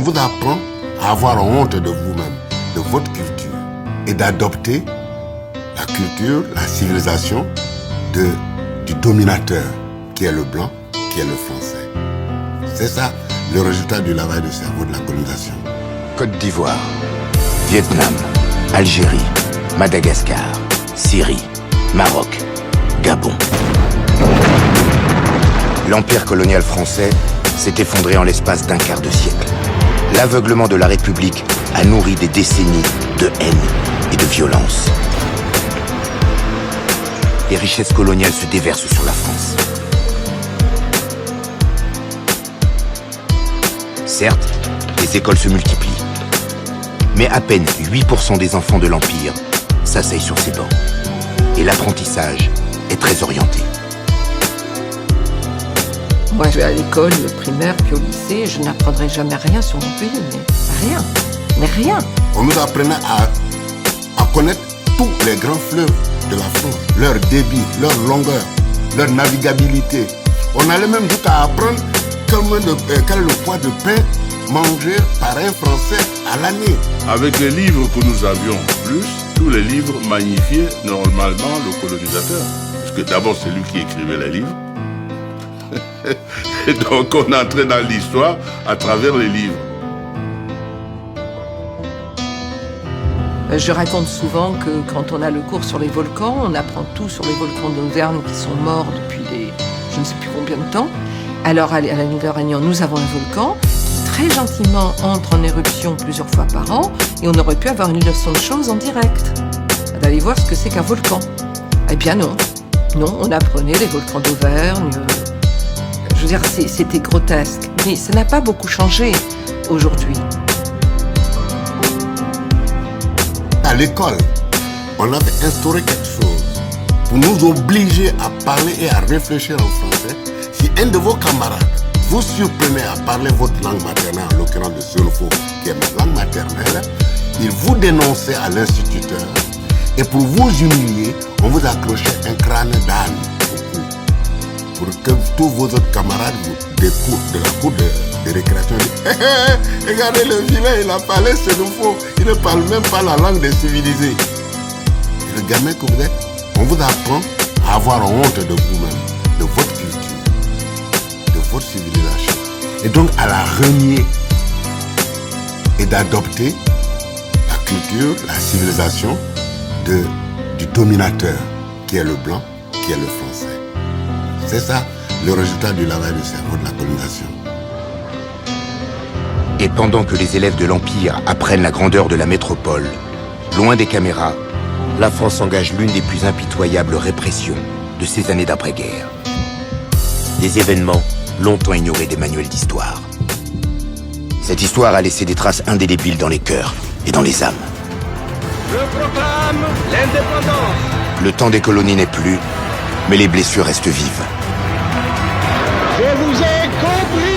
On vous apprend à avoir honte de vous-même, de votre culture, et d'adopter la culture, la civilisation du dominateur, qui est le blanc, qui est le français. C'est ça le résultat du lavage de cerveau de la colonisation. Côte d'Ivoire, Vietnam, Algérie, Madagascar, Syrie, Maroc, Gabon. L'empire colonial français s'est effondré en l'espace d'un quart de siècle. L'aveuglement de la République a nourri des décennies de haine et de violence. Les richesses coloniales se déversent sur la France. Certes, les écoles se multiplient. Mais à peine 8% des enfants de l'Empire s'asseyent sur ces bancs. Et l'apprentissage est très orienté. Moi, je vais à l'école primaire, puis au lycée, je n'apprendrai jamais rien sur mon pays, mais rien. On nous apprenait à connaître tous les grands fleuves de la France, leur débit, leur longueur, leur navigabilité. On allait même jusqu'à apprendre quel est le poids de pain mangé par un Français à l'année. Avec les livres que nous avions plus, tous les livres magnifiaient normalement le colonisateur. Parce que d'abord, c'est lui qui écrivait les livres. Et donc, on entrait dans l'histoire à travers les livres. Je raconte souvent que quand on a le cours sur les volcans, on apprend tout sur les volcans d'Auvergne qui sont morts depuis je ne sais plus combien de temps. Alors, à la Nouvelle-Réunion, nous avons un volcan qui très gentiment entre en éruption plusieurs fois par an et on aurait pu avoir une leçon de choses en direct. D'aller voir ce que c'est qu'un volcan. Eh bien non. Non, on apprenait les volcans d'Auvergne. Je veux dire, c'était grotesque. Mais ça n'a pas beaucoup changé aujourd'hui. À l'école, on avait instauré quelque chose pour nous obliger à parler et à réfléchir en français. Si un de vos camarades vous surprenait à parler votre langue maternelle, en l'occurrence de Solofo, qui est ma langue maternelle, il vous dénonçait à l'instituteur. Et pour vous humilier, on vous accrochait un crâne d'âne au cou. Pour que tous vos autres camarades de la cour de récréation disent « Regardez le vilain, il a parlé Solofo, il ne parle même pas la langue des civilisés. » Et le gamin que vous êtes, on vous apprend à avoir honte de vous-même, de votre culture, de votre civilisation. Et donc à la renier et d'adopter la culture, la civilisation du dominateur, qui est le blanc, qui est le français. C'est ça le résultat du lavage de cerveau de la colonisation. Et pendant que les élèves de l'Empire apprennent la grandeur de la métropole, loin des caméras, la France engage l'une des plus impitoyables répressions de ces années d'après-guerre. Des événements longtemps ignorés des manuels d'histoire. Cette histoire a laissé des traces indélébiles dans les cœurs et dans les âmes. Je proclame l'indépendance. Le temps des colonies n'est plus, mais les blessures restent vives. Je vous ai compris.